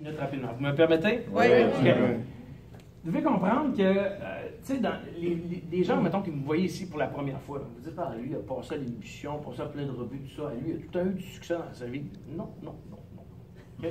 Minute rapidement. Vous me permettez? Oui. Okay. Vous devez comprendre que, tu sais, les gens, mettons, que vous voyez ici pour la première fois, vous dites, ah, lui, il a passé à l'émission, passé à plein de revues, tout ça, lui, il a tout le temps eu du succès dans sa vie. Non. Okay?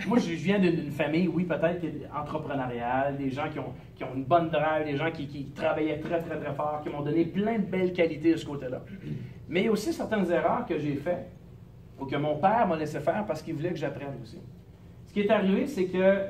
Moi, je viens d'une famille, oui, peut-être entrepreneuriale, des gens qui ont une bonne drive, des gens qui travaillaient très fort, qui m'ont donné plein de belles qualités de ce côté-là. Mais il y a aussi certaines erreurs que j'ai faites, ou que mon père m'a laissé faire parce qu'il voulait que j'apprenne aussi. Ce qui est arrivé, c'est que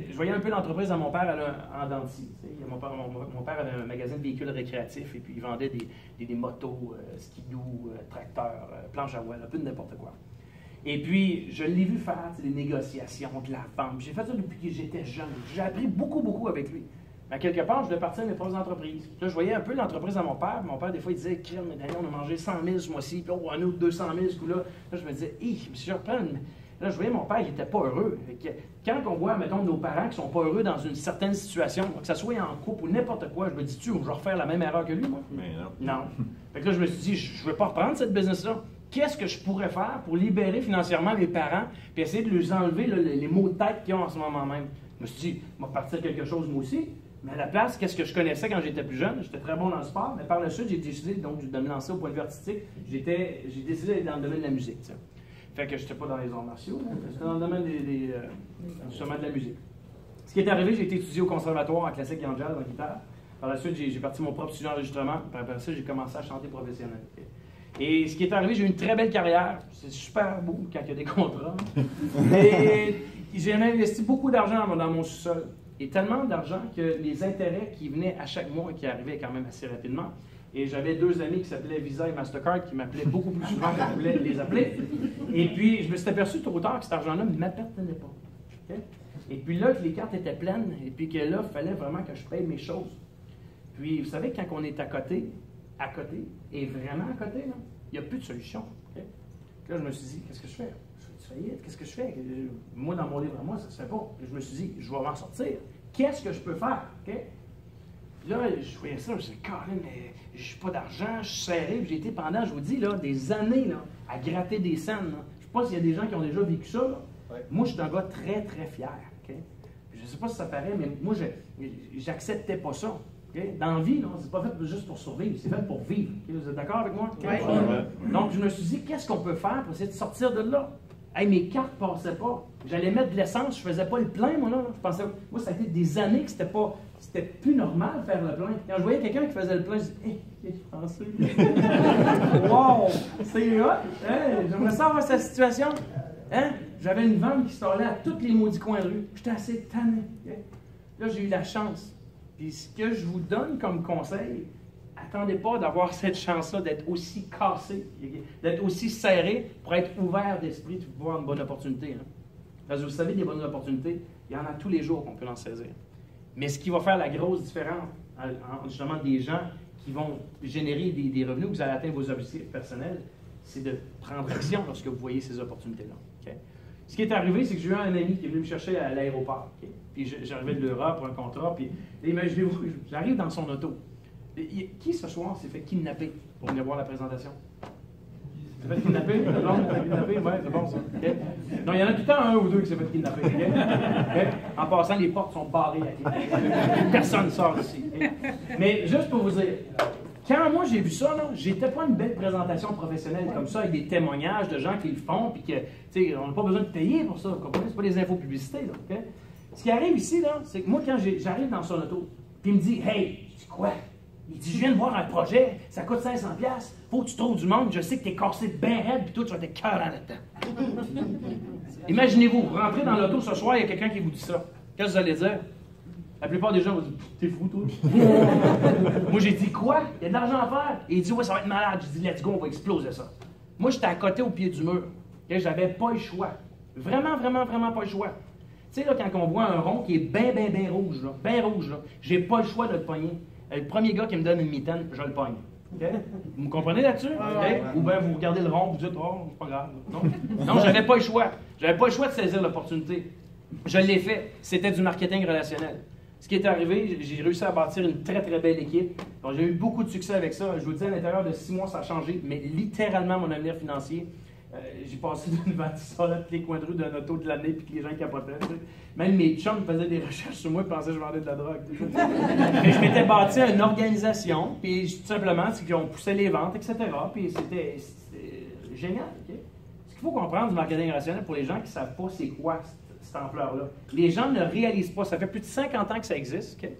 je voyais un peu l'entreprise de mon père en dents de scie. Mon père avait un magasin de véhicules récréatifs et puis il vendait des motos, skidoo, tracteurs, planches à voile, un peu de n'importe quoi. Et puis, je l'ai vu faire des négociations, de la vente. J'ai fait ça depuis que j'étais jeune. J'ai appris beaucoup avec lui. Mais quelque part, je devais partir à mes propres entreprises. Là, je voyais un peu l'entreprise de mon père. Mon père, des fois, il disait, crème, Daniel, on a mangé 100 000 ce mois-ci, puis on a eu 200 000 ce coup-là. Là, je me disais, si je reprends Là, je voyais mon père, il n'était pas heureux. Quand on voit, mettons, nos parents qui ne sont pas heureux dans une certaine situation, que ce soit en couple ou n'importe quoi, je me dis, je vais refaire la même erreur que lui, moi? Mais non. Non. Fait que là, je me suis dit, je ne veux pas reprendre cette business-là. Qu'est-ce que je pourrais faire pour libérer financièrement mes parents et essayer de leur enlever les maux de tête qu'ils ont en ce moment même? Je me suis dit, je vais partir quelque chose moi aussi. Mais à la place, qu'est-ce que je connaissais quand j'étais plus jeune? J'étais très bon dans le sport, mais par la suite, j'ai décidé donc, de me lancer au point de vue artistique. J'ai décidé d'être dans le domaine de la musique. T'sais. Fait que je n'étais pas dans les arts martiaux, j'étais dans le domaine justement de la musique. Ce qui est arrivé, j'ai été étudié au conservatoire en classique et en jazz, en guitare. Par la suite, j'ai parti mon propre studio d'enregistrement. Puis après ça, j'ai commencé à chanter professionnel. Et ce qui est arrivé, j'ai eu une très belle carrière. C'est super beau quand il y a des contrats. Et j'ai investi beaucoup d'argent dans mon sous-sol. Et tellement d'argent que les intérêts qui venaient à chaque mois et qui arrivaient quand même assez rapidement. Et j'avais deux amis qui s'appelaient Visa et Mastercard qui m'appelaient beaucoup plus souvent que je voulais les appeler. Et puis, je me suis aperçu trop tard que cet argent-là ne m'appartenait pas. Okay? Et puis là, que les cartes étaient pleines et puis que là, il fallait vraiment que je paye mes choses. Puis, vous savez, quand on est à côté, et vraiment à côté, il n'y a plus de solution. Okay? Là, je me suis dit, qu'est-ce que je fais? Je fais faillite, qu'est-ce que je fais? Moi, dans mon livre à moi, ça ne se fait pas. Et je me suis dit, je vais m'en sortir. Qu'est-ce que je peux faire? Okay? Là, je voyais ça, je me suis dit, Colin, mais je n'ai pas d'argent, je suis serré. J'ai été pendant, je vous dis, là, des années là, à gratter des scènes. Là. Je ne sais pas s'il y a des gens qui ont déjà vécu ça. Là. Ouais. Moi, je suis un gars très fier. Okay? Je ne sais pas si ça paraît, mais moi, j'acceptais pas ça. Okay? Dans la vie, c'est pas fait juste pour survivre, c'est fait pour vivre. Okay? Vous êtes d'accord avec moi? Okay? Ouais. Donc, je me suis dit, qu'est-ce qu'on peut faire pour essayer de sortir de là? Hey, mes cartes ne passaient pas. J'allais mettre de l'essence, je ne faisais pas le plein, moi, là. Je pensais, moi, ça a été des années que c'était plus normal de faire le plein. Quand je voyais quelqu'un qui faisait le plein, je disais, je pensais. Wow! C'est hot! Hey, j'aimerais savoir cette situation. Hein? J'avais une vente qui se parlait à tous les maudits coins de rue. J'étais assez tanné. Okay? Là, j'ai eu la chance. Puis ce que je vous donne comme conseil, attendez pas d'avoir cette chance-là d'être aussi cassé, d'être aussi serré pour être ouvert d'esprit, de voir une bonne opportunité. Hein? Parce que vous savez, des bonnes opportunités, il y en a tous les jours qu'on peut en saisir. Mais ce qui va faire la grosse différence, justement, des gens qui vont générer des revenus, que vous allez atteindre vos objectifs personnels, c'est de prendre action lorsque vous voyez ces opportunités-là. Okay? Ce qui est arrivé, c'est que j'ai eu un ami qui est venu me chercher à l'aéroport. Okay? Puis j'arrivais de l'Europe pour un contrat, puis imaginez-vous, j'arrive dans son auto. Qui ce soir s'est fait kidnapper pour venir voir la présentation? S'est fait kidnapper? C'est bon, kidnapper? Ouais, c'est bon ça. Okay? Non, il y en a tout le temps un ou deux qui s'est fait kidnapper. Okay? Okay? En passant, les portes sont barrées. Personne ne sort d'ici. Okay? Mais juste pour vous dire, quand moi j'ai vu ça, j'étais pas une belle présentation professionnelle comme ça, avec des témoignages de gens qui le font, puis que, tu sais, on n'a pas besoin de payer pour ça. Vous comprenez? C'est pas des infos publicités. Là, okay? Ce qui arrive ici, c'est que moi, quand j'arrive dans son auto, puis il me dit, hey, c'est quoi? Il dit, je viens de voir un projet, ça coûte 500$, faut que tu trouves du monde, je sais que t'es cassé de bien raide, puis toi, tu vas être cœur là-dedans. Imaginez-vous, vous rentrez dans l'auto ce soir, il y a quelqu'un qui vous dit ça. Qu'est-ce que vous allez dire? La plupart des gens vont dire, t'es fou, toi. Moi, j'ai dit, quoi? Il y a de l'argent à faire. Et il dit, ouais, ça va être malade. J'ai dit, let's go, on va exploser ça. Moi, j'étais à côté au pied du mur. Okay? J'avais pas le choix. Vraiment pas le choix. Tu sais, là, quand on voit un rond qui est bien rouge, là, j'ai pas le choix de le pogner. Le premier gars qui me donne une mitaine, je le pogne. Okay? Vous me comprenez là-dessus? Okay? Ou bien vous regardez le rond, vous dites, oh, c'est pas grave. Non, j'avais pas le choix. J'avais pas le choix de saisir l'opportunité. Je l'ai fait. C'était du marketing relationnel. Ce qui est arrivé, j'ai réussi à bâtir une très belle équipe. J'ai eu beaucoup de succès avec ça. Je vous dis, à l'intérieur de 6 mois, ça a changé, mais littéralement mon avenir financier. J'ai passé d'une bâtisseur à tous les coins de rue d'un auto de l'année puis que les gens capotaient. Même mes chums faisaient des recherches sur moi et pensaient que je vendais de la drogue. Mais je m'étais bâti une organisation, puis tout simplement, c'est qu'on poussait les ventes, etc. Puis c'était génial. Okay? Ce qu'il faut comprendre du marketing rationnel pour les gens qui ne savent pas c'est quoi cette ampleur-là. Les gens ne réalisent pas, ça fait plus de 50 ans que ça existe, okay?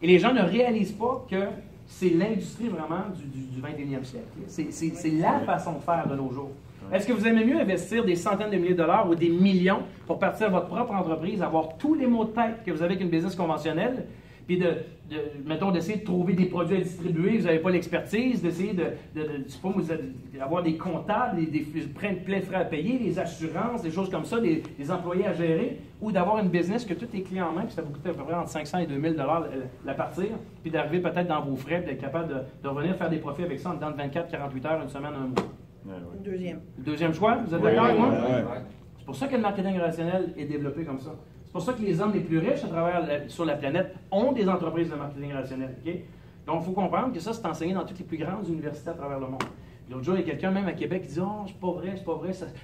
Et les gens ne réalisent pas que c'est l'industrie vraiment du 21e siècle. C'est la façon de faire de nos jours. Est-ce que vous aimez mieux investir des centaines de milliers de dollars ou des millions pour partir votre propre entreprise, avoir tous les maux de tête que vous avez avec une business conventionnelle, puis mettons, d'essayer de trouver des produits à distribuer, vous n'avez pas l'expertise, d'essayer d'avoir des comptables, plein de frais à payer, des assurances, des choses comme ça, des employés à gérer, ou d'avoir une business que tout est clé en main, puis ça vous coûte à peu près entre 500 et 2000 dollars la partir, puis d'arriver peut-être dans vos frais, puis d'être capable de revenir faire des profits avec ça en dedans de 24, 48 heures, une semaine, un mois. Deuxième choix, vous êtes d'accord avec moi? C'est pour ça que le marketing relationnel est développé comme ça. C'est pour ça que les hommes les plus riches sur la planète ont des entreprises de marketing relationnel. Okay? Donc, il faut comprendre que ça, c'est enseigné dans toutes les plus grandes universités à travers le monde. L'autre jour, il y a quelqu'un même à Québec qui dit « Oh, c'est pas vrai,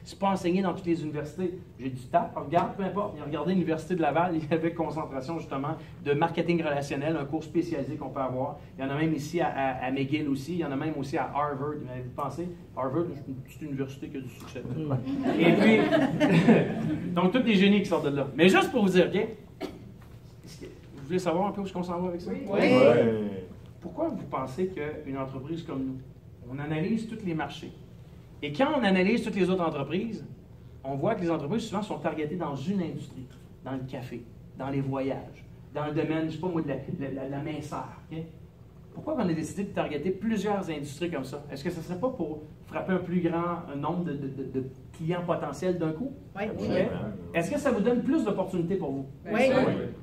c'est pas enseigné dans toutes les universités. » J'ai dit « Tape, regarde, peu importe. » Il a regardé l'Université de Laval, il y avait concentration justement de marketing relationnel, un cours spécialisé qu'on peut avoir. Il y en a même ici à McGill aussi, il y en a même aussi à Harvard. Vous avez pensé? Harvard, c'est une petite université qui a du succès. Et puis, donc tous les génies qui sortent de là. Mais juste pour vous dire, OK? Vous voulez savoir un peu où est-ce qu'on s'en va avec ça? Oui. Pourquoi vous pensez qu'une entreprise comme nous, on analyse tous les marchés. Et quand on analyse toutes les autres entreprises, on voit que les entreprises souvent sont targetées dans une industrie, dans le café, dans les voyages, dans le domaine, je ne sais pas moi, de la minceur. Okay? Pourquoi on a décidé de targeter plusieurs industries comme ça? Est-ce que ce ne serait pas pour frapper un plus grand nombre de clients potentiels d'un coup? Oui. Okay? Est-ce que ça vous donne plus d'opportunités pour vous? Oui.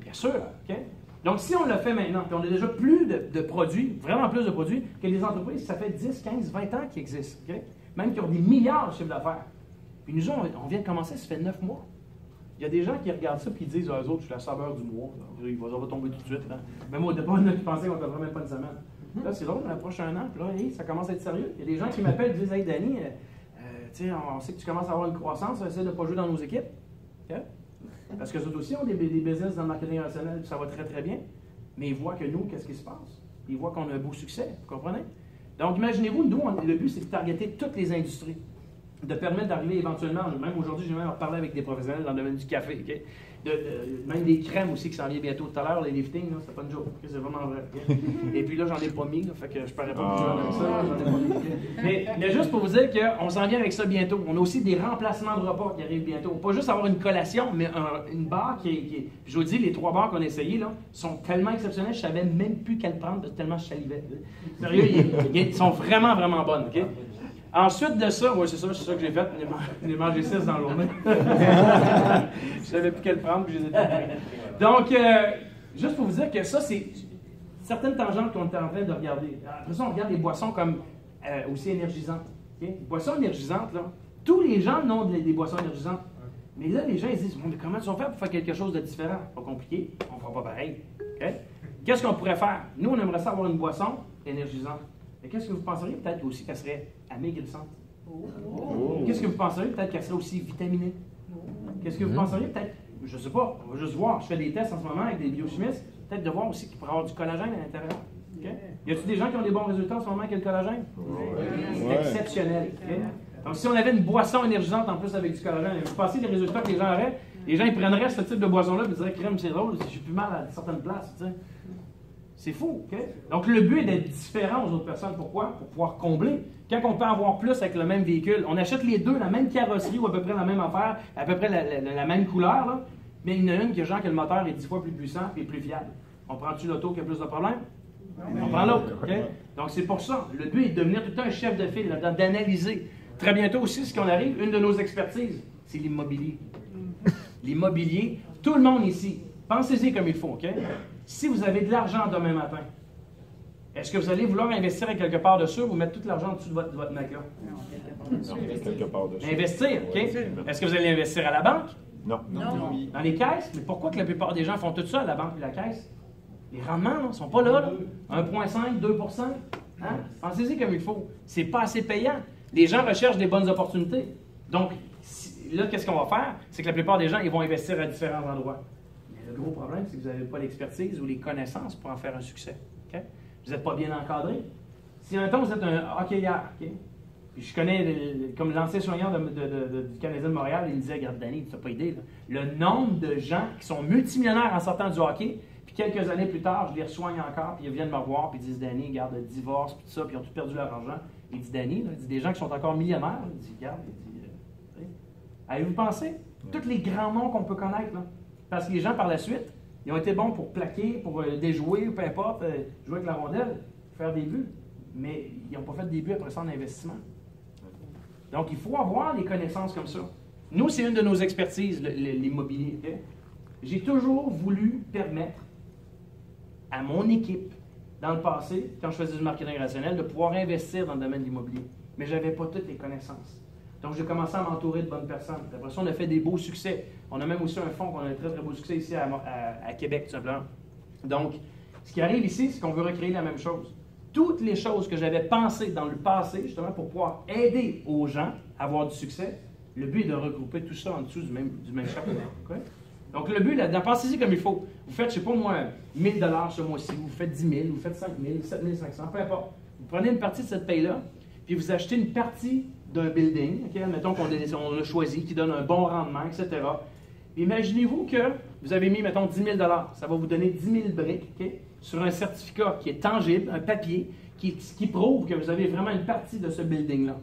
Bien sûr. Okay? Donc, si on le fait maintenant, puis on a déjà plus de produits, vraiment plus de produits, que les entreprises, ça fait 10, 15, 20 ans qu'ils existent, okay? Même qui ont des milliards de chiffres d'affaires. Puis nous, on vient de commencer, ça fait 9 mois. Il y a des gens qui regardent ça et qui disent eux autres, je suis la saveur du mois. Ça va tomber tout de suite. Hein? Même au départ, on a pensé qu'on ne devrait même pas une semaine. Là, c'est drôle, on approche un an, puis là, hey, ça commence à être sérieux. Il y a des gens qui m'appellent et disent Hey, Danny, on sait que tu commences à avoir une croissance, on essaie de ne pas jouer dans nos équipes. Okay? Parce que eux aussi ont des business dans le marketing relationnel, ça va très très bien, mais ils voient que nous, qu'est-ce qui se passe? Ils voient qu'on a un beau succès, vous comprenez? Donc imaginez-vous, nous, le but c'est de targeter toutes les industries, de permettre d'arriver éventuellement, même aujourd'hui, j'ai même parlé avec des professionnels dans le domaine du café, okay? Même des crèmes aussi qui s'en viennent bientôt tout à l'heure, les liftings, c'est pas une joke, okay? C'est vraiment vrai. Okay? Et puis là, j'en ai pas mis, là, fait que je parais pas plus jeune avec ça, j'en ai pas mis. Okay? Mais juste pour vous dire qu'on s'en vient avec ça bientôt. On a aussi des remplacements de repas qui arrivent bientôt. Pas juste avoir une collation, mais une barre qui est... Je vous dis, les 3 barres qu'on a essayées, là, sont tellement exceptionnelles, je savais même plus quelle prendre, tellement je salivais. Sérieux, ils sont vraiment, vraiment bonnes, OK? Ensuite de ça, oui, c'est ça que j'ai fait. J'ai mangé 6 dans la journée. Je ne savais plus quelle prendre, puis je les ai toutes prises. Donc, juste pour vous dire que ça, c'est certaines tangentes qu'on est en train de regarder. Après ça, on regarde les boissons comme aussi énergisantes. Okay? Les boissons énergisantes, là, tous les gens ont des boissons énergisantes. Mais là, les gens, ils disent, mais comment ils vont faire pour faire quelque chose de différent? Pas compliqué, on ne fera pas pareil. Okay? Qu'est-ce qu'on pourrait faire? Nous, on aimerait ça avoir une boisson énergisante. Mais qu'est-ce que vous penseriez peut-être aussi qu'elle serait amaigrissante? Qu'est-ce que vous penseriez peut-être qu'elle serait aussi vitaminée? Qu'est-ce que vous penseriez peut-être, je ne sais pas, on va juste voir, je fais des tests en ce moment avec des biochimistes, peut-être de voir aussi qu'il pourrait avoir du collagène à l'intérieur. Okay? Y a-t-il des gens qui ont des bons résultats en ce moment avec le collagène? C'est exceptionnel. Okay? Donc si on avait une boisson énergisante en plus avec du collagène, vous pensez les résultats que les gens auraient? Les gens ils prendraient ce type de boisson-là et ils diraient, crème, c'est drôle, j'ai plus mal à certaines places. Tu sais. C'est fou, OK? Donc, le but est d'être différent aux autres personnes. Pourquoi? Pour pouvoir combler. Quand on peut avoir plus avec le même véhicule, on achète les deux, la même carrosserie ou à peu près la même affaire, à peu près la même couleur, là, mais il y en a une qui, genre, que le moteur est 10 fois plus puissant et plus fiable. On prend-tu l'auto qui a plus de problèmes? On prend l'autre, OK? Donc, c'est pour ça. Le but est de devenir tout le temps un chef de file, d'analyser. Très bientôt aussi, ce qu'on arrive, une de nos expertises, c'est l'immobilier. L'immobilier, tout le monde ici, pensez-y comme il faut, OK? Si vous avez de l'argent demain matin, est-ce que vous allez vouloir investir à quelque part dessus ou mettre tout l'argent en dessous de votre matelas? Non, quelque part dessus. Investir, OK? Est-ce que vous allez investir à la banque? Non. Dans les caisses? Mais pourquoi que la plupart des gens font tout ça à la banque et la caisse? Les rendements ne sont pas là. 1,5, 2 hein? Pensez-y comme il faut. C'est pas assez payant. Les gens recherchent des bonnes opportunités. Donc, là, qu'est-ce qu'on va faire? C'est que la plupart des gens, ils vont investir à différents endroits. Mais le gros problème, c'est que vous n'avez pas l'expertise ou les connaissances pour en faire un succès. Okay? Vous n'êtes pas bien encadré. Si, maintenant, vous êtes un hockeyeur, okay? Puis je connais, comme l'ancien soignant du Canadien de Montréal, il me disait, regarde, Danny, tu n'as pas idée, là, le nombre de gens qui sont multimillionnaires en sortant du hockey, puis quelques années plus tard, je les resoigne encore, puis ils viennent me voir, puis ils disent, Danny, regarde, le divorce, puis tout ça, puis ils ont tout perdu leur argent. Il dit, Danny, il dit, des gens qui sont encore millionnaires, il dit, regarde, il dit, avez-vous pensé? Tous les grands noms qu'on peut connaître, là. Parce que les gens, par la suite, ils ont été bons pour plaquer, pour déjouer, peu importe, jouer avec la rondelle, faire des buts. Mais ils n'ont pas fait des buts après ça en investissement. Donc, il faut avoir des connaissances comme ça. Nous, c'est une de nos expertises, l'immobilier. Okay? J'ai toujours voulu permettre à mon équipe, dans le passé, quand je faisais du marketing relationnel, de pouvoir investir dans le domaine de l'immobilier. Mais je n'avais pas toutes les connaissances. Donc, j'ai commencé à m'entourer de bonnes personnes. Après ça, on a fait des beaux succès. On a même aussi un fonds qu'on a un très, très beau succès ici à Québec, tout simplement. Donc, ce qui arrive ici, c'est qu'on veut recréer la même chose. Toutes les choses que j'avais pensées dans le passé, justement, pour pouvoir aider aux gens à avoir du succès, le but est de regrouper tout ça en dessous du même chapeau. Okay? Donc, le but, là, pensez-y comme il faut. Vous faites, je ne sais pas moi, 1 000 $ ce mois-ci, vous faites 10 000, vous faites 5 000, 7 500, peu importe. Vous prenez une partie de cette paye-là, puis vous achetez une partie d'un building, okay? Mettons qu'on l'a choisi, qui donne un bon rendement, etc. Imaginez-vous que vous avez mis, mettons, 10 000 $. Ça va vous donner 10 000 briques, okay? Sur un certificat qui est tangible, un papier, qui prouve que vous avez vraiment une partie de ce building-là.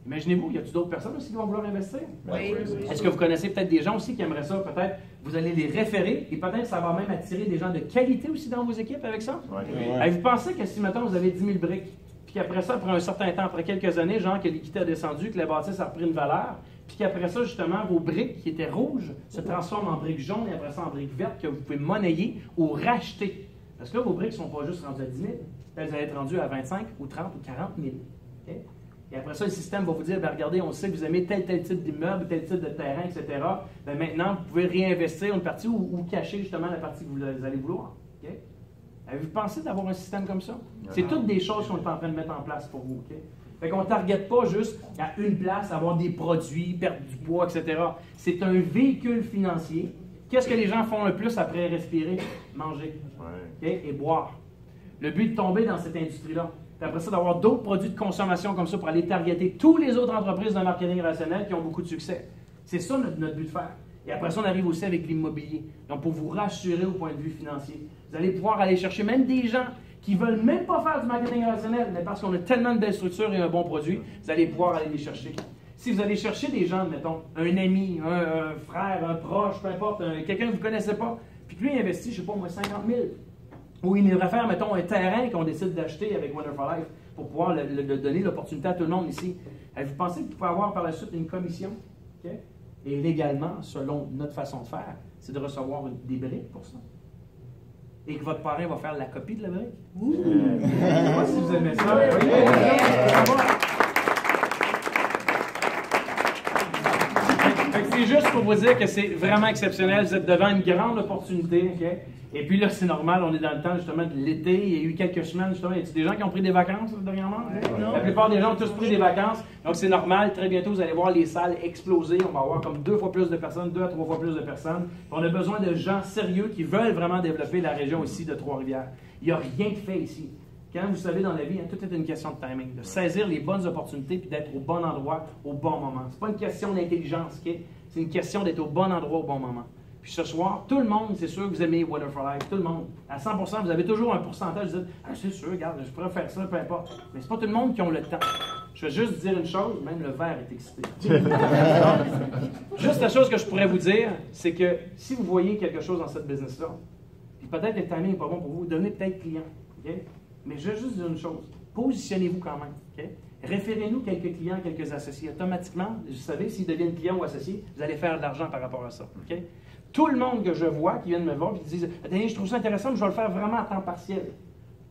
Imaginez-vous, y a-t-il d'autres personnes aussi qui vont vouloir investir? Oui. Est-ce que vous connaissez peut-être des gens aussi qui aimeraient ça? Peut-être vous allez les référer et peut-être ça va même attirer des gens de qualité aussi dans vos équipes avec ça? Oui. Vous pensez que si, mettons, vous avez 10 000 briques, puis qu'après ça, après un certain temps, après quelques années, genre que l'équité a descendu, que la bâtisse a repris une valeur, puis qu'après ça, justement, vos briques qui étaient rouges se transforment en briques jaunes et après ça en briques vertes que vous pouvez monnayer ou racheter. Parce que là, vos briques ne sont pas juste rendues à 10 000, elles vont être rendues à 25 ou 30 ou 40 000. Okay? Et après ça, le système va vous dire, regardez, on sait que vous aimez tel type d'immeuble, tel type de terrain, etc. Bien, maintenant, vous pouvez réinvestir une partie ou cacher justement la partie que vous allez vouloir. Okay? Avez-vous pensé d'avoir un système comme ça? C'est toutes des choses qu'on est en train de mettre en place pour vous. Okay? Fait qu'on ne targete pas juste à une place, avoir des produits, perdre du poids, etc. C'est un véhicule financier. Qu'est-ce que les gens font le plus après respirer? Manger. Okay? Et boire. Le but de tomber dans cette industrie-là. Puis après ça, d'avoir d'autres produits de consommation comme ça pour aller targeter tous les autres entreprises de marketing relationnel qui ont beaucoup de succès. C'est ça notre but de faire. Et après ça, on arrive aussi avec l'immobilier. Donc, pour vous rassurer au point de vue financier, vous allez pouvoir aller chercher même des gens qui ne veulent même pas faire du marketing relationnel, mais parce qu'on a tellement de belles structures et un bon produit, vous allez pouvoir aller les chercher. Si vous allez chercher des gens, mettons, un ami, un frère, un proche, peu importe, quelqu'un que vous ne connaissez pas, puis que lui investit, je ne sais pas moi, 50 000, ou il devrait faire, mettons, un terrain qu'on décide d'acheter avec Wonder for Life pour pouvoir donner l'opportunité à tout le monde ici. Vous pensez que vous pouvez avoir par la suite une commission? Okay? Et légalement, selon notre façon de faire, c'est de recevoir des briques pour ça. Et que votre parrain va faire la copie de la brique. Je ne sais pas si vous aimez ça. C'est juste pour vous dire que c'est vraiment exceptionnel. Vous êtes devant une grande opportunité. Okay? Et puis là, c'est normal, on est dans le temps justement de l'été. Il y a eu quelques semaines, justement. Y a des gens qui ont pris des vacances dernièrement? La plupart des gens ont tous pris des vacances. Donc c'est normal. Très bientôt, vous allez voir les salles exploser. On va avoir comme 2 fois plus de personnes, 2 à 3 fois plus de personnes. On a besoin de gens sérieux qui veulent vraiment développer la région ici de Trois-Rivières. Il n'y a rien de fait ici. Quand vous savez, dans la vie, tout est une question de timing, de saisir les bonnes opportunités puis d'être au bon endroit au bon moment. Ce n'est pas une question d'intelligence, okay? C'est une question d'être au bon endroit au bon moment. Puis ce soir, tout le monde, c'est sûr que vous aimez Water for Life, tout le monde. À 100%, vous avez toujours un pourcentage, vous dites « Ah, c'est sûr, regarde, je pourrais faire ça, peu importe. » Mais ce n'est pas tout le monde qui a le temps. Je vais juste dire une chose, même le verre est excité. Juste la chose que je pourrais vous dire, c'est que si vous voyez quelque chose dans cette business-là, puis peut-être le timing n'est pas bon pour vous, devenez peut-être client. Okay? Mais je vais juste dire une chose, positionnez-vous quand même. Okay? Référez-nous quelques clients, quelques associés. Automatiquement, vous savez, s'ils deviennent clients ou associés, vous allez faire de l'argent par rapport à ça. Okay? Tout le monde que je vois qui vient de me voir et qui disent « Daniel, je trouve ça intéressant, mais je vais le faire vraiment à temps partiel. »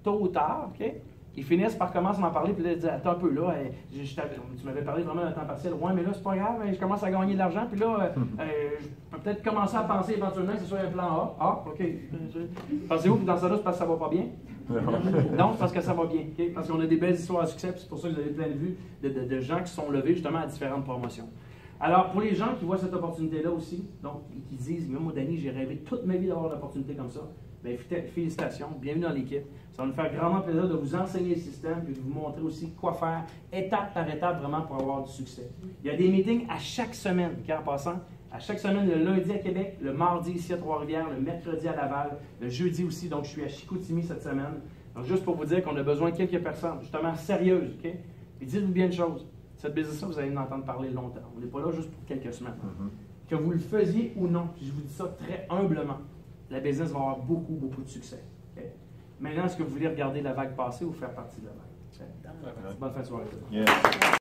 Tôt ou tard, okay? Ils finissent par commencer à m'en parler, puis là, ils disent « Attends un peu, là, tu m'avais parlé vraiment d'un temps partiel. Ouais, mais là, c'est pas grave, je commence à gagner de l'argent, puis là, je peux peut-être commencer à penser éventuellement que ce soit un plan A. Ah, OK. Pensez-vous que dans ça, c'est parce que ça va pas bien? Non, c'est parce que ça va bien. Okay? Parce qu'on a des belles histoires à succès, puis c'est pour ça que vous avez plein de vues de gens qui sont levés justement à différentes promotions. Alors, pour les gens qui voient cette opportunité-là aussi, donc, et qui disent, moi, Danny, j'ai rêvé toute ma vie d'avoir une opportunité comme ça, bien, félicitations, bienvenue dans l'équipe. Ça va nous faire grandement plaisir de vous enseigner le système et de vous montrer aussi quoi faire, étape par étape, vraiment, pour avoir du succès. Il y a des meetings à chaque semaine, en passant. À chaque semaine, le lundi à Québec, le mardi ici à Trois-Rivières, le mercredi à Laval, le jeudi aussi, donc je suis à Chicoutimi cette semaine. Donc, juste pour vous dire qu'on a besoin de quelques personnes, justement, sérieuses, OK? Et dites-vous bien une chose. Cette business-là, vous allez en entendre parler longtemps. On n'est pas là juste pour quelques semaines. Que vous le faisiez ou non, puis je vous dis ça très humblement, la business va avoir beaucoup, beaucoup de succès. Okay? Maintenant, est-ce que vous voulez regarder la vague passer ou faire partie de la vague? Okay? Bonne fin de soirée.